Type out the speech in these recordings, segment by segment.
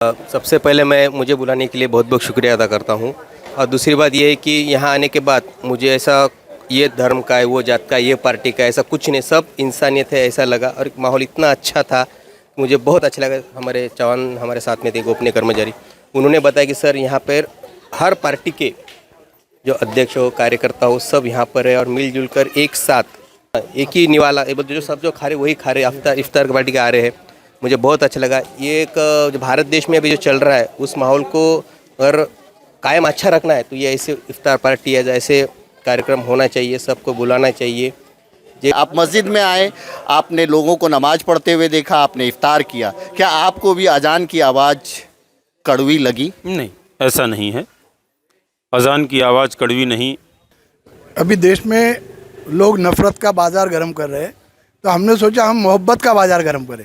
सबसे पहले मैं मुझे बुलाने के लिए बहुत बहुत शुक्रिया अदा करता हूँ। और दूसरी बात ये है कि यहाँ आने के बाद मुझे ऐसा ये धर्म का है, वो जात का, ये पार्टी का, ऐसा कुछ नहीं, सब इंसानियत है ऐसा लगा। और माहौल इतना अच्छा था, मुझे बहुत अच्छा लगा। हमारे जवान हमारे साथ में थे, गोपनीय कर्मचारी, उन्होंने बताया कि सर यहाँ पर हर पार्टी के जो अध्यक्ष हो, कार्यकर्ता हो, सब यहाँ पर है और मिलजुल कर एक साथ एक ही निवाला जो सब जो खा रहे वही खा रहे, इफ्तार पार्टी के आ रहे हैं। मुझे बहुत अच्छा लगा। ये एक जो भारत देश में अभी जो चल रहा है उस माहौल को अगर कायम अच्छा रखना है तो ये ऐसे इफ्तार पार्टी है, ऐसे कार्यक्रम होना चाहिए, सबको बुलाना चाहिए। आप मस्जिद में आए, आपने लोगों को नमाज पढ़ते हुए देखा, आपने इफ्तार किया, क्या आपको भी अजान की आवाज़ कड़वी लगी? नहीं, ऐसा नहीं है। अजान की आवाज़ कड़वी नहीं। अभी देश में लोग नफ़रत का बाज़ार गर्म कर रहे हैं, तो हमने सोचा हम मोहब्बत का बाज़ार गर्म करें।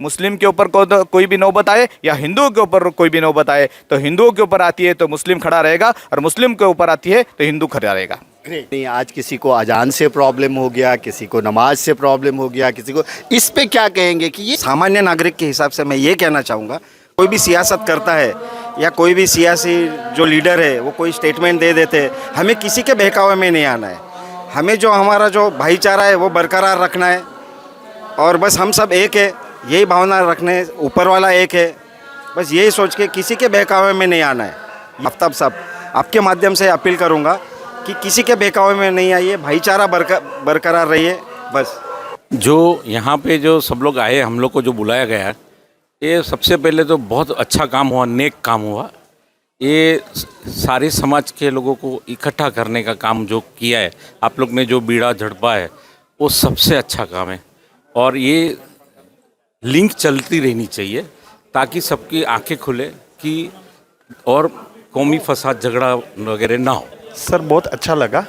मुस्लिम के ऊपर कोई भी नौबत आए या हिंदुओं के ऊपर कोई भी नौबत आए तो हिंदुओं के ऊपर आती है तो मुस्लिम खड़ा रहेगा, और मुस्लिम के ऊपर आती है तो हिंदू खड़ा रहेगा। नहीं, आज किसी को अजान से प्रॉब्लम हो गया, किसी को नमाज से प्रॉब्लम हो गया, किसी को, इस पे क्या कहेंगे कि ये सामान्य नागरिक के हिसाब से मैं ये कहना चाहूँगा, कोई भी सियासत करता है या कोई भी सियासी जो लीडर है वो कोई स्टेटमेंट दे देते हैं, हमें किसी के बहकावे में नहीं आना है। हमें जो हमारा जो भाईचारा है वो बरकरार रखना है, और बस हम सब एक है, यही भावना रखने, ऊपर वाला एक है, बस यही सोच के किसी के बहकावे में नहीं आना है। आफ्ताब साहब, आपके माध्यम से अपील करूँगा कि किसी के बहकावे में नहीं आइए, भाईचारा बरकरार रहिए बस। जो यहाँ पे जो सब लोग आए, हम लोग को जो बुलाया गया, ये सबसे पहले तो बहुत अच्छा काम हुआ, नेक काम हुआ। ये सारे समाज के लोगों को इकट्ठा करने का काम जो किया है आप लोग ने, जो बीड़ा झड़पा है, वो सबसे अच्छा काम है। और ये लिंक चलती रहनी चाहिए ताकि सबकी आंखें खुले कि और कौमी फसाद झगड़ा वगैरह ना हो। सर बहुत अच्छा लगा,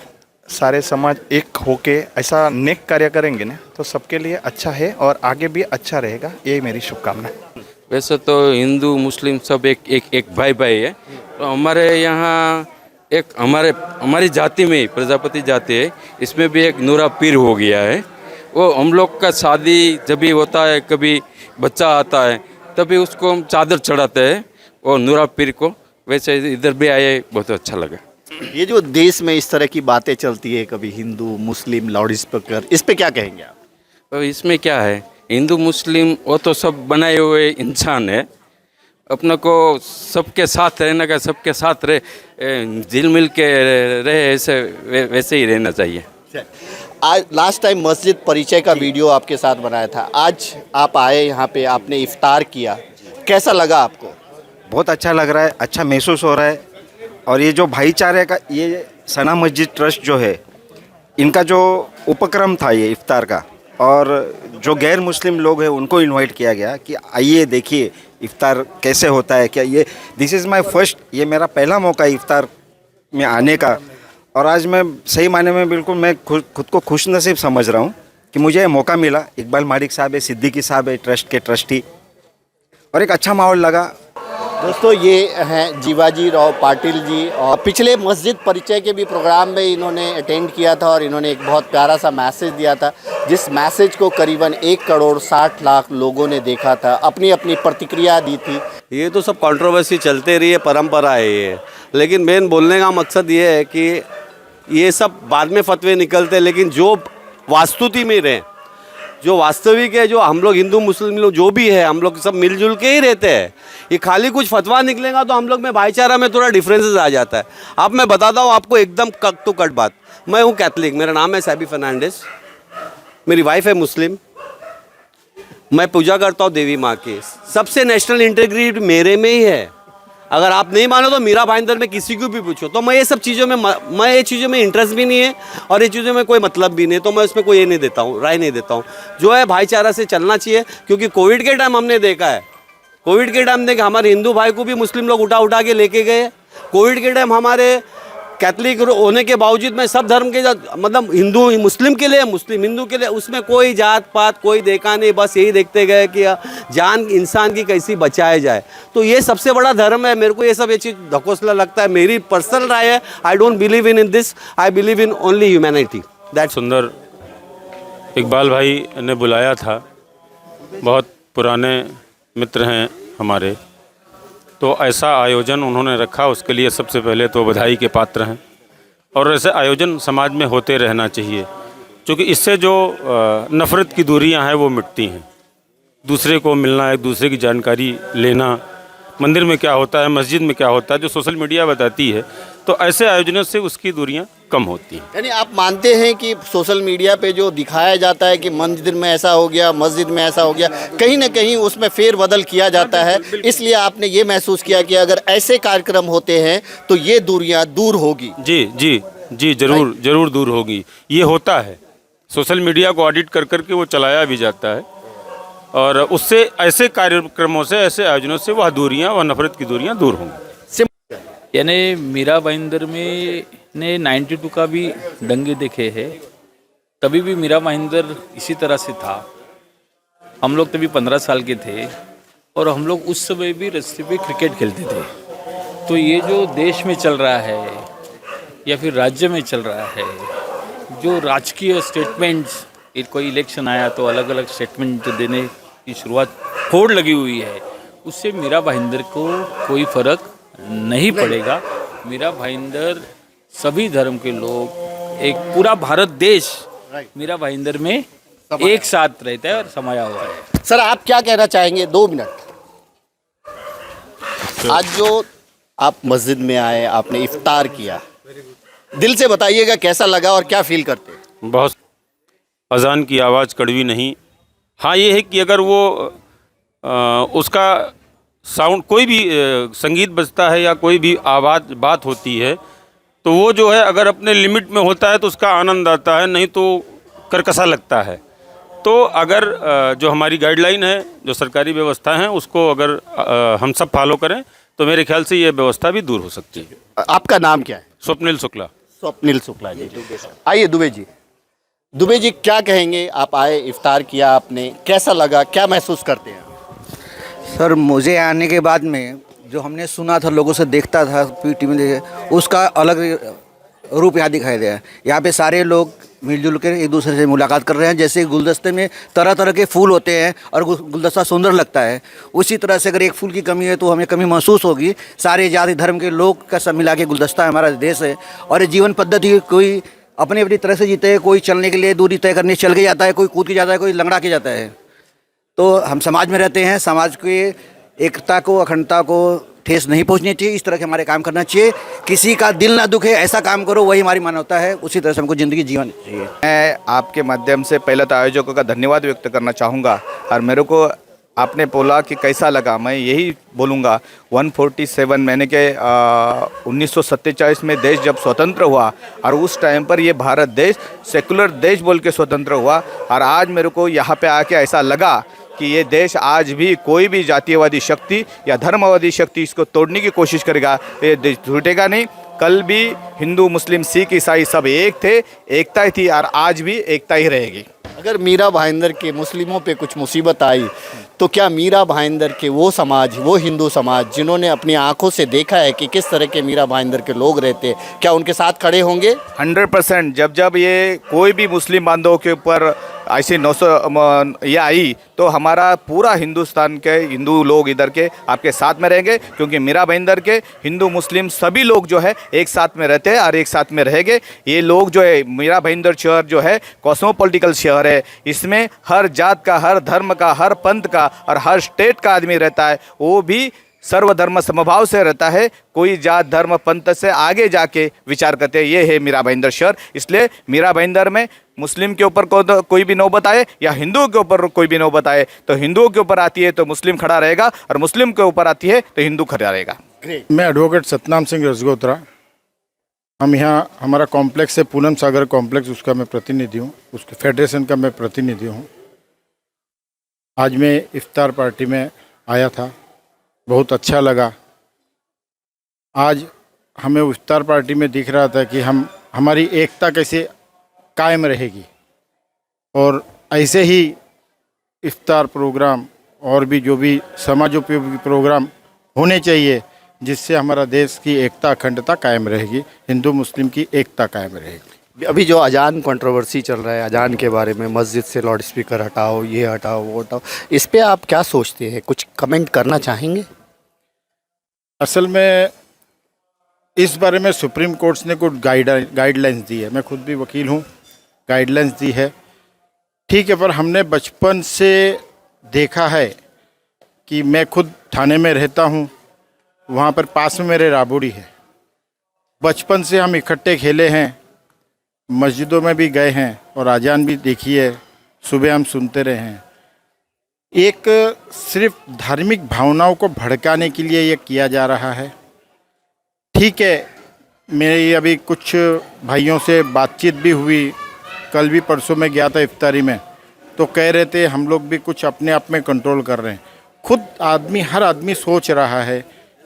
सारे समाज एक होके ऐसा नेक कार्य करेंगे ना तो सबके लिए अच्छा है और आगे भी अच्छा रहेगा, यही मेरी शुभकामना है। वैसे तो हिंदू मुस्लिम सब एक भाई भाई है। तो हमारे यहाँ एक हमारी जाति में प्रजापति जाति है, इसमें भी एक नूरा पीर हो गया है। वो हम लोग का शादी जब भी होता है, कभी बच्चा आता है, तभी उसको हम चादर चढ़ाते हैं और नूरा पीर को। वैसे इधर भी आए, बहुत अच्छा लगा। ये जो देश में इस तरह की बातें चलती है, कभी हिंदू मुस्लिम लाउड स्पीकर, इस पे क्या कहेंगे आप? तो इसमें क्या है, हिंदू मुस्लिम वो तो सब बनाए हुए इंसान है। अपने को सबके साथ रहने का, सबके साथ जिल मिल के रहे, ऐसे वैसे ही रहना चाहिए। आज लास्ट टाइम मस्जिद परिचय का वीडियो आपके साथ बनाया था, आज आप आए यहाँ पे, आपने इफ्तार किया, कैसा लगा आपको? बहुत अच्छा लग रहा है, अच्छा महसूस हो रहा है। और ये जो भाईचारे का, ये सना मस्जिद ट्रस्ट जो है, इनका जो उपक्रम था ये इफ्तार का, और जो गैर मुस्लिम लोग हैं उनको इनवाइट किया गया कि आइए देखिए इफ्तार कैसे होता है। क्या ये दिस इज़ माय फर्स्ट, ये मेरा पहला मौका इफ्तार में आने का, और आज मैं सही मायने में बिल्कुल मैं खुद को खुशनसीब समझ रहा हूँ कि मुझे ये मौका मिला। इकबाल मालिक साहब है, सिद्दीकी साहब है ट्रस्ट के ट्रस्टी, और एक अच्छा माहौल लगा। दोस्तों, ये हैं जीवाजी राव पाटिल जी, और पिछले मस्जिद परिचय के भी प्रोग्राम में इन्होंने अटेंड किया था और इन्होंने एक बहुत प्यारा सा मैसेज दिया था, जिस मैसेज को करीबन 1,60,00,000 लोगों ने देखा था, अपनी अपनी प्रतिक्रिया दी थी। ये तो सब कंट्रोवर्सी चलते रही है, परंपरा है ये, लेकिन मेन बोलने का मकसद ये है कि ये सब बाद में फतवे निकलते हैं, लेकिन जो वास्तुति में रहे, जो वास्तविक है, जो हम लोग हिंदू मुस्लिम लोग जो भी है, हम लोग सब मिलजुल के ही रहते हैं। ये खाली कुछ फतवा निकलेगा तो हम लोग में भाईचारा में थोड़ा डिफरेंसेस आ जाता है। अब मैं बताता हूँ आपको एकदम कट टू कट बात। मैं हूँ कैथलिक, मेरा नाम है सैबी फर्नांडिस, मेरी वाइफ है मुस्लिम, मैं पूजा करता हूँ देवी माँ की। सबसे नेशनल इंटीग्रिटी मेरे में ही है। अगर आप नहीं मानो तो मीरा भाईंदर में किसी को भी पूछो, तो मैं ये सब चीज़ों में, मैं ये चीज़ों में इंटरेस्ट भी नहीं है और ये चीज़ों में कोई मतलब भी नहीं है, तो मैं उसमें कोई ये नहीं देता हूँ, राय नहीं देता हूँ। जो है भाईचारा से चलना चाहिए, क्योंकि कोविड के टाइम हमने देखा है, कोविड के टाइम देखा हमारे हिंदू भाई को भी मुस्लिम लोग उठा के लेके गए। कोविड के टाइम हमारे कैथलिक होने के बावजूद में सब धर्म के, मतलब हिंदू मुस्लिम के लिए, मुस्लिम हिंदू के लिए, उसमें कोई जात पात कोई देखा नहीं, बस यही देखते गए कि जान इंसान की कैसी बचाया जाए। तो ये सबसे बड़ा धर्म है। मेरे को ये सब ये चीज़ ढकोसला लगता है, मेरी पर्सनल राय है। I don't believe in this, I believe in only humanity. That सुंदर इकबाल भाई ने बुलाया था, बहुत पुराने मित्र हैं हमारे, तो ऐसा आयोजन उन्होंने रखा, उसके लिए सबसे पहले तो बधाई के पात्र हैं। और ऐसे आयोजन समाज में होते रहना चाहिए, क्योंकि इससे जो नफ़रत की दूरियां हैं वो मिटती हैं। दूसरे को मिलना, एक दूसरे की जानकारी लेना, मंदिर में क्या होता है, मस्जिद में क्या होता है, जो सोशल मीडिया बताती है, तो ऐसे आयोजनों से उसकी दूरियां कम होती हैं। यानी आप मानते हैं कि सोशल मीडिया पे जो दिखाया जाता है कि मंदिर में ऐसा हो गया, मस्जिद में ऐसा हो गया, कहीं ना कहीं उसमें फेरबदल किया जाता है, इसलिए आपने ये महसूस किया कि अगर ऐसे कार्यक्रम होते हैं तो ये दूरियां दूर होगी। जी जी जी, ज़रूर ज़रूर दूर होगी। ये होता है, सोशल मीडिया को ऑडिट कर करके वो चलाया भी जाता है, और उससे ऐसे कार्यक्रमों से, ऐसे आयोजनों से वह दूरियां, वह नफ़रत की दूरियां दूर होंगी। यानी मीरा भाईंदर में ने 92 का भी दंगे देखे हैं, तभी भी मीरा भाईंदर इसी तरह से था। हम लोग तभी 15 साल के थे और हम लोग उस समय भी रस्ते पे क्रिकेट खेलते थे। तो ये जो देश में चल रहा है या फिर राज्य में चल रहा है, जो राजकीय स्टेटमेंट्स, कोई इलेक्शन आया तो अलग अलग स्टेटमेंट देने की शुरुआत, होड़ लगी हुई है, उससे मीरा भाईंदर को कोई फ़र्क नहीं पड़ेगा। मीरा भाईंदर सभी धर्म के लोग, एक पूरा भारत देश मीरा भाईंदर में एक साथ रहता है और समाया हुआ है। सर आप क्या कहना चाहेंगे? 2 मिनट। आज जो आप मस्जिद में आए, आपने इफ्तार किया, दिल से बताइएगा कैसा लगा और क्या फील करते हैं? बहुत, अजान की आवाज़ कड़वी नहीं। हाँ, ये है कि अगर वो उसका साउंड, कोई भी संगीत बजता है या कोई भी आवाज़ बात होती है, तो वो जो है अगर अपने लिमिट में होता है तो उसका आनंद आता है, नहीं तो करकसा लगता है। तो अगर जो हमारी गाइडलाइन है, जो सरकारी व्यवस्था है, उसको अगर हम सब फॉलो करें तो मेरे ख्याल से ये व्यवस्था भी दूर हो सकती है। आपका नाम क्या है? स्वप्निल शुक्ला। स्वप्निल शुक्ला जी। आइए दुबे जी। दुबे जी क्या कहेंगे? आप आए, इफ्तार किया आपने, कैसा लगा, क्या महसूस करते हैं? सर मुझे आने के बाद में जो हमने सुना था, लोगों से देखता था टीवी में देखे, उसका अलग रूप यहाँ दिखाई दिया। यहाँ पे सारे लोग मिलजुल कर एक दूसरे से मुलाकात कर रहे हैं। जैसे गुलदस्ते में तरह तरह के फूल होते हैं और गुलदस्ता सुंदर लगता है, उसी तरह से अगर एक फूल की कमी है तो हमें कमी महसूस होगी। सारे जाति धर्म के लोग का सब मिला के गुलदस्ता हमारा देश है। और ये जीवन पद्धति कोई अपनी अपनी तरह से जीते हैं, कोई चलने के लिए दूरी तय करने चल के जाता है, कोई कूद के जाता है, कोई लंगड़ा के जाता है। तो हम समाज में रहते हैं, समाज के एकता को, अखंडता को ठेस नहीं पहुंचनी चाहिए। इस तरह के हमारे काम करना चाहिए, किसी का दिल ना दुखे ऐसा काम करो, वही हमारी मानवता है। उसी तरह से हमको ज़िंदगी जीवन चाहिए। मैं आपके माध्यम से पहले तो आयोजकों का धन्यवाद व्यक्त करना चाहूँगा। और मेरे को आपने बोला कि कैसा लगा, मैं यही बोलूँगा 147 महीने के 1947 में देश जब स्वतंत्र हुआ, और उस टाइम पर ये भारत देश सेकुलर देश बोल के स्वतंत्र हुआ। और आज मेरे को यहाँ पे आके ऐसा लगा कि ये देश आज भी कोई भी जातीयवादी शक्ति या धर्मवादी शक्ति इसको तोड़ने की कोशिश करेगा, ये देश टूटेगा नहीं। कल भी हिंदू, मुस्लिम, सिख, ईसाई सब एक थे, एकता ही थी, और आज भी एकता ही रहेगी। अगर मीरा भाईंदर के मुस्लिमों पे कुछ मुसीबत आई तो क्या मीरा भाईंदर के वो समाज, वो हिंदू समाज जिन्होंने अपनी आंखों से देखा है कि किस तरह के मीरा भाईंदर के लोग रहते, क्या उनके साथ खड़े होंगे? 100%। जब ये कोई भी मुस्लिम बांधवों के ऊपर ऐसी 900 ये आई तो हमारा पूरा हिंदुस्तान के हिंदू लोग इधर के आपके साथ में रहेंगे, क्योंकि मीरा भाईंदर के हिंदू मुस्लिम सभी लोग जो है एक साथ में रहते हैं और एक साथ में रहेंगे। ये लोग जो है, मीरा भाईंदर शहर जो है कॉस्मोपॉलिटिकल शहर है, इसमें हर जात का, हर धर्म का, हर पंथ का और हर स्टेट का आदमी रहता है। वो भी सर्वधर्म समभाव से रहता है, कोई जात धर्म पंथ से आगे जाके विचार करते हैं। ये है मीरा भाईंदर शहर। इसलिए मीरा भाईंदर में मुस्लिम के ऊपर कोई भी नौबत आए या हिंदुओं के ऊपर कोई भी नौबत आए, तो हिंदुओं के ऊपर आती है तो मुस्लिम खड़ा रहेगा, और मुस्लिम के ऊपर आती है तो हिंदू खड़ा रहेगा। मैं एडवोकेट सतनाम सिंह रजगोत्रा। हम यहाँ, हमारा कॉम्प्लेक्स है पूनम सागर कॉम्प्लेक्स, उसका मैं प्रतिनिधि हूँ, उसके फेडरेशन का मैं प्रतिनिधि हूँ। आज मैं इफ्तार पार्टी में आया था, बहुत अच्छा लगा। आज हमें इफ्तार पार्टी में दिख रहा था कि हमारी एकता कैसे कायम रहेगी, और ऐसे ही इफ्तार प्रोग्राम और भी जो भी समाजोपयोगी प्रोग्राम होने चाहिए, जिससे हमारा देश की एकता अखंडता कायम रहेगी, हिंदू मुस्लिम की एकता कायम रहेगी। अभी जो अजान कंट्रोवर्सी चल रहा है, अजान के बारे में, मस्जिद से लाउड स्पीकर हटाओ, ये हटाओ, वो हटाओ, इस पे आप क्या सोचते हैं? कुछ कमेंट करना चाहेंगे? असल में इस बारे में सुप्रीम कोर्ट ने कुछ गाइडलाइंस दी है। मैं खुद भी वकील हूँ, गाइडलाइंस दी है, ठीक है, पर हमने बचपन से देखा है कि मैं खुद थाने में रहता हूँ, वहाँ पर पास में मेरे राबड़ी है। बचपन से हम इकट्ठे खेले हैं, मस्जिदों में भी गए हैं और अजान भी देखी है, सुबह हम सुनते रहे हैं। एक सिर्फ धार्मिक भावनाओं को भड़काने के लिए ये किया जा रहा है। ठीक है, मेरी अभी कुछ भाइयों से बातचीत भी हुई, कल भी परसों में गया था इफ्तारी में, तो कह रहे थे हम लोग भी कुछ अपने आप में कंट्रोल कर रहे हैं। खुद आदमी, हर आदमी सोच रहा है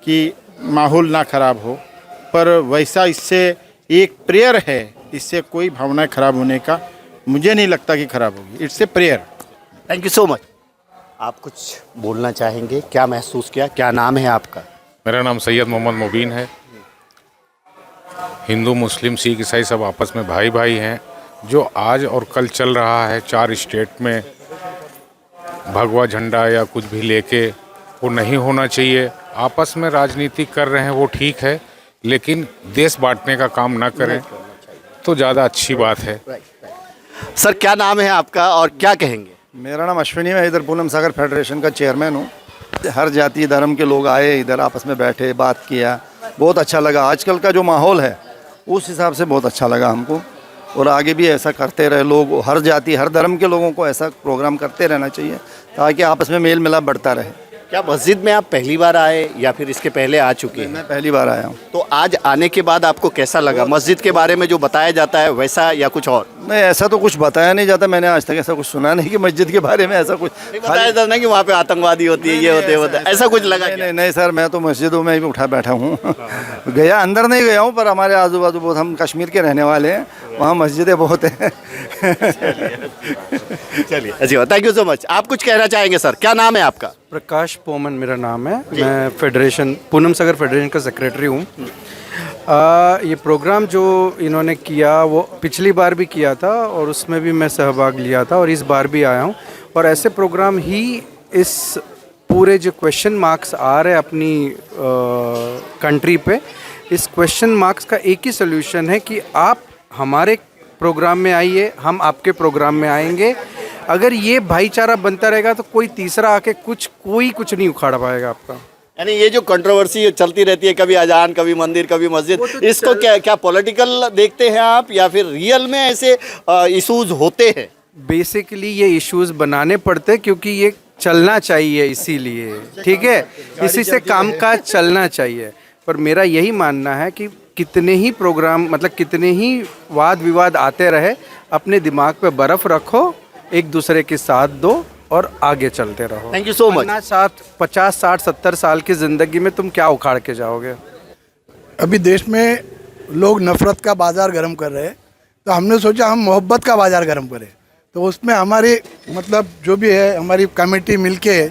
कि माहौल ना ख़राब हो, पर वैसा इससे एक प्रेयर है, इससे कोई भावनाएं ख़राब होने का मुझे नहीं लगता कि ख़राब होगी। It's a prayer. Thank you so much. आप कुछ बोलना चाहेंगे? क्या महसूस किया? क्या नाम है आपका? मेरा नाम सैयद मोहम्मद मुबीन है। हिंदू, मुस्लिम, सिख, ईसाई सब आपस में भाई भाई हैं। जो आज और कल चल रहा है 4 स्टेट में भगवा झंडा या कुछ भी लेके, वो नहीं होना चाहिए। आपस में राजनीति कर रहे हैं वो ठीक है, लेकिन देश बांटने का काम ना करें तो ज़्यादा अच्छी बात है। सर, क्या नाम है आपका और क्या कहेंगे? मेरा नाम अश्विनी है, इधर पूनम सागर फेडरेशन का चेयरमैन हूँ। हर जाति धर्म के लोग आए, इधर आपस में बैठे, बात किया, बहुत अच्छा लगा। आजकल का जो माहौल है उस हिसाब से बहुत अच्छा लगा हमको, और आगे भी ऐसा करते रहे लोग। हर जाति हर धर्म के लोगों को ऐसा प्रोग्राम करते रहना चाहिए ताकि आपस में मेल मिलाप बढ़ता रहे। क्या मस्जिद में आप पहली बार आए या फिर इसके पहले आ चुके हैं? मैं पहली बार आया हूँ। तो आज आने के बाद आपको कैसा लगा? मस्जिद के बारे में जो बताया जाता है वैसा या कुछ और? नहीं, ऐसा तो कुछ बताया नहीं जाता। मैंने आज तक ऐसा कुछ सुना नहीं कि मस्जिद के बारे में ऐसा कुछ बताया जाता ना कि वहाँ पे आतंकवादी होती है, ये होते हैं, ऐसा कुछ लगा? नहीं सर, मैं तो मस्जिदों में ही उठा बैठा हूँ। गया अंदर नहीं गया हूँ, पर हमारे आजू बाजू बहुत, हम कश्मीर के रहने वाले हैं, वहाँ मस्जिदें बहुत हैं। चलिए, अच्छा, थैंक यू सो मच। आप कुछ कहना चाहेंगे सर? क्या नाम है आपका? प्रकाश पोमन मेरा नाम है। मैं फेडरेशन, पूनम सागर फेडरेशन का सेक्रेटरी हूँ। ये प्रोग्राम जो इन्होंने किया वो पिछली बार भी किया था और उसमें भी मैं सहभाग लिया था और इस बार भी आया हूँ। और ऐसे प्रोग्राम ही इस पूरे जो क्वेश्चन मार्क्स आ रहे हैं अपनी कंट्री पे, इस क्वेश्चन मार्क्स का एक ही सोल्यूशन है कि आप हमारे प्रोग्राम में आइए, हम आपके प्रोग्राम में आएंगे। अगर ये भाईचारा बनता रहेगा तो कोई तीसरा आके कोई कुछ नहीं उखाड़ पाएगा आपका। यानी ये जो कंट्रोवर्सी चलती रहती है, कभी अजान, कभी मंदिर, कभी मस्जिद, इसको क्या पॉलिटिकल देखते हैं आप या फिर रियल में ऐसे इश्यूज होते हैं? बेसिकली ये इश्यूज बनाने पड़ते क्योंकि ये चलना चाहिए, इसीलिए, ठीक है, इसी से कामकाज चलना चाहिए। पर मेरा यही मानना है कि कितने ही प्रोग्राम, मतलब कितने ही वाद विवाद आते रहे, अपने दिमाग पे बर्फ़ रखो, एक दूसरे के साथ दो और आगे चलते रहो। Thank you so much. 50, 60, 70 साल की ज़िंदगी में तुम क्या उखाड़ के जाओगे? अभी देश में लोग नफ़रत का बाज़ार गर्म कर रहे हैं, तो हमने सोचा हम मोहब्बत का बाज़ार गर्म करें। तो उसमें हमारी, मतलब जो भी है, हमारी कमेटी मिलके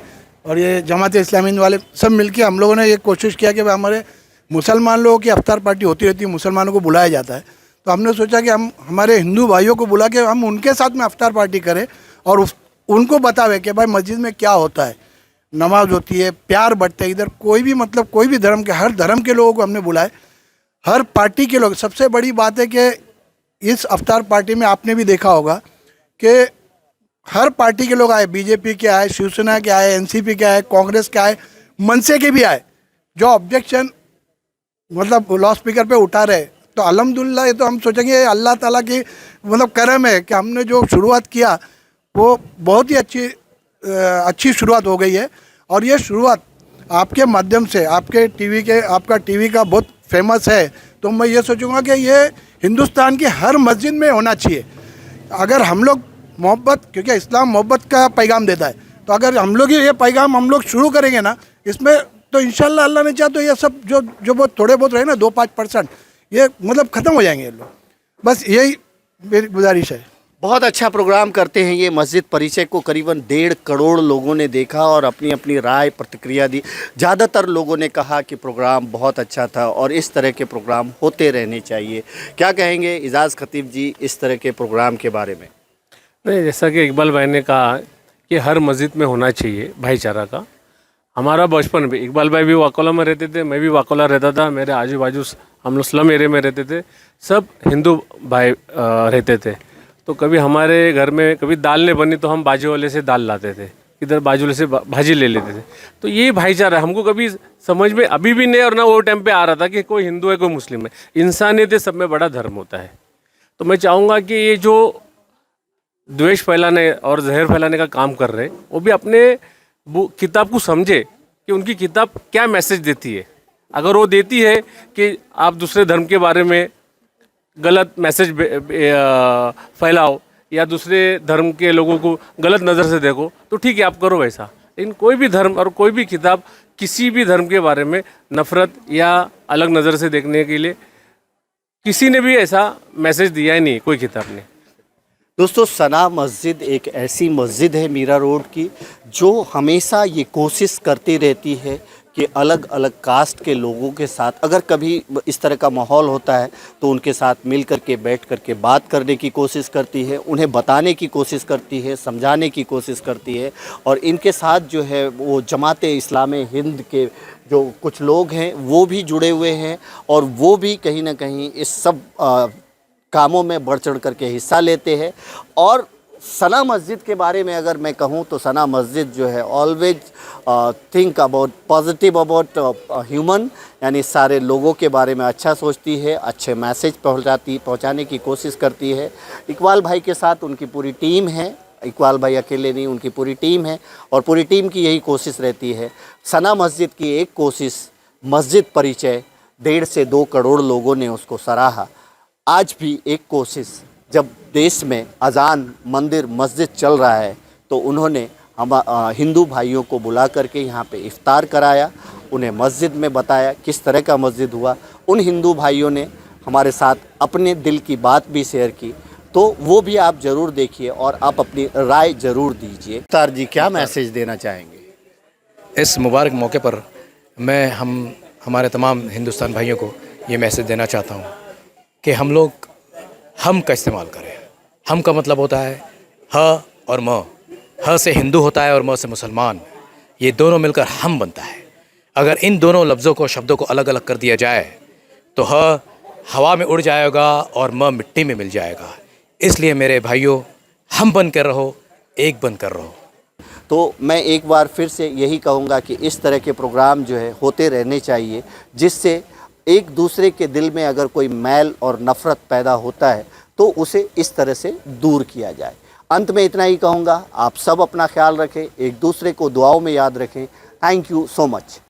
और ये जमात इस्लामी वाले सब मिलके हम लोगों ने ये कोशिश किया कि हमारे मुसलमान लोगों की अफ्तार पार्टी होती रहती है, मुसलमानों को बुलाया जाता है, तो हमने सोचा कि हम हमारे हिंदू भाइयों को बुला के हम उनके साथ में अफ्तार पार्टी करें और उनको बतावे कि भाई मस्जिद में क्या होता है, नमाज होती है, प्यार बढ़ते है। इधर कोई भी, मतलब कोई भी धर्म के, हर धर्म के लोगों को हमने बुलाए, हर पार्टी के लोग। सबसे बड़ी बात है कि इस अफ्तार पार्टी में आपने भी देखा होगा कि हर पार्टी के लोग आए, बीजेपी के आए, शिवसेना के आए, एनसीपी के आए, कांग्रेस के आए, मनसे के भी आए, जो ऑब्जेक्शन मतलब लाउड स्पीकर पे उठा रहे। तो अल्हम्दुलिल्लाह, ये तो हम सोचेंगे अल्लाह ताला की मतलब करम है कि हमने जो शुरुआत किया वो बहुत ही अच्छी शुरुआत हो गई है। और ये शुरुआत आपके माध्यम से, आपका टीवी का बहुत फेमस है, तो मैं ये सोचूंगा कि ये हिंदुस्तान की हर मस्जिद में होना चाहिए। अगर हम लोग मोहब्बत, क्योंकि इस्लाम मोहब्बत का पैगाम देता है, तो अगर हम लोग ये पैगाम हम लोग शुरू करेंगे ना इसमें, तो इंशाल्लाह अल्लाह ने चाहा तो ये सब जो बहुत थोड़े बहुत रहे ना 2-5%, ये मतलब ख़त्म हो जाएंगे ये लोग। बस यही मेरी गुजारिश है। बहुत अच्छा प्रोग्राम करते हैं ये मस्जिद परिचय को करीबन 1.5 करोड़ लोगों ने देखा और अपनी अपनी राय प्रतिक्रिया दी। ज़्यादातर लोगों ने कहा कि प्रोग्राम बहुत अच्छा था और इस तरह के प्रोग्राम होते रहने चाहिए। क्या कहेंगे इजाज़ खतीब जी इस तरह के प्रोग्राम के बारे में? नहीं, जैसा कि इकबाल भाई ने कहा कि हर मस्जिद में होना चाहिए भाईचारा का। हमारा बचपन भी, इकबाल भाई भी वाकोला में रहते थे, मैं भी वाकोला रहता था, मेरे आजू बाजू हम लोग स्लम एरिया में रहते थे, सब हिंदू भाई रहते थे। तो कभी हमारे घर में कभी दाल नहीं बनी तो हम बाजू वाले से दाल लाते थे, इधर बाजू वाले से भाजी ले लेते थे। तो ये भाईचारा हमको कभी समझ में अभी भी नहीं, और ना वो टाइम पे आ रहा था कि कोई हिंदू है कोई मुस्लिम है। इंसानियत सब में बड़ा धर्म होता है। तो मैं चाहूँगा कि ये जो द्वेष फैलाने और जहर फैलाने का काम कर रहे हैं, वो भी अपने किताब को समझे कि उनकी किताब क्या मैसेज देती है। अगर वो देती है कि आप दूसरे धर्म के बारे में गलत मैसेज फैलाओ या दूसरे धर्म के लोगों को गलत नज़र से देखो, तो ठीक है, आप करो वैसा। लेकिन कोई भी धर्म और कोई भी किताब किसी भी धर्म के बारे में नफ़रत या अलग नज़र से देखने के लिए किसी ने भी ऐसा मैसेज दिया ही नहीं, कोई किताब ने। दोस्तों, सना मस्जिद एक ऐसी मस्जिद है मीरा रोड की जो हमेशा ये कोशिश करती रहती है कि अलग अलग कास्ट के लोगों के साथ अगर कभी इस तरह का माहौल होता है तो उनके साथ मिल कर के बैठ कर के बात करने की कोशिश करती है, उन्हें बताने की कोशिश करती है, समझाने की कोशिश करती है। और इनके साथ जो है वो जमाते इस्लामी हिंद के जो कुछ लोग हैं वो भी जुड़े हुए हैं और वो भी कहीं ना कहीं इस सब कामों में बढ़ चढ़ करके हिस्सा लेते हैं। और सना मस्जिद के बारे में अगर मैं कहूँ तो सना मस्जिद जो है always think about positive about human, यानी सारे लोगों के बारे में अच्छा सोचती है, अच्छे मैसेज पहुँचाने की कोशिश करती है। इकबाल भाई के साथ उनकी पूरी टीम है, इकबाल भाई अकेले नहीं, उनकी पूरी टीम है और पूरी टीम की यही कोशिश रहती है। सना मस्जिद की एक कोशिश, मस्जिद परिचय, 1.5 से 2 करोड़ लोगों ने उसको सराहा। आज भी एक कोशिश, जब देश में अजान, मंदिर, मस्जिद चल रहा है तो उन्होंने हम हिंदू भाइयों को बुला करके यहाँ पे इफ्तार कराया, उन्हें मस्जिद में बताया किस तरह का मस्जिद हुआ। उन हिंदू भाइयों ने हमारे साथ अपने दिल की बात भी शेयर की, तो वो भी आप ज़रूर देखिए और आप अपनी राय ज़रूर दीजिए। इफ्तार जी, क्या मैसेज देना चाहेंगे? इस मुबारक मौके पर मैं हमारे तमाम हिंदुस्तान भाइयों को ये मैसेज देना चाहता हूँ कि हम लोग हम का इस्तेमाल करें। हम का मतलब होता है ह और म। ह से हिंदू होता है और म से मुसलमान, ये दोनों मिलकर हम बनता है। अगर इन दोनों लफ्ज़ों को, शब्दों को अलग अलग कर दिया जाए तो ह हवा में उड़ जाएगा और म मिट्टी में मिल जाएगा। इसलिए मेरे भाइयों, हम बन कर रहो, एक बन कर रहो। तो मैं एक बार फिर से यही कहूँगा कि इस तरह के प्रोग्राम जो है होते रहने चाहिए, जिससे एक दूसरे के दिल में अगर कोई मैल और नफ़रत पैदा होता है तो उसे इस तरह से दूर किया जाए। अंत में इतना ही कहूँगा, आप सब अपना ख्याल रखें, एक दूसरे को दुआओं में याद रखें। Thank you so much.